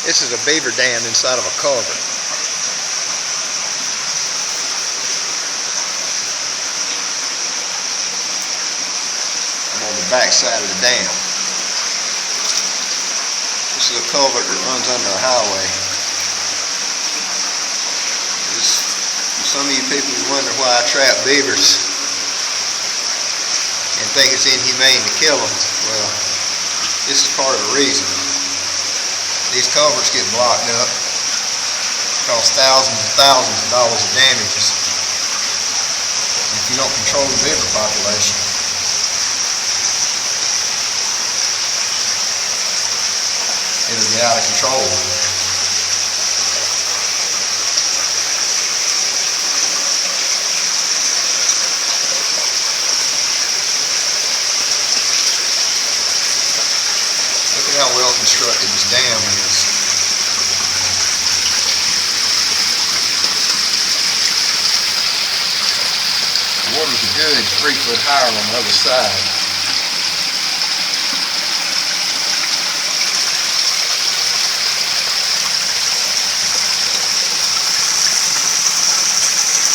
This is a beaver dam inside of a culvert. I'm on the back side of the dam. This is a culvert that runs under a highway. Some of you people wonder why I trap beavers and think it's inhumane to kill them. Well, this is part of the reason. These culverts get blocked up, cause thousands and thousands of dollars of damages. If you don't control the beaver population, it'll get out of control. Look at how well constructed this dam is. The water's a good 3 foot higher on the other side.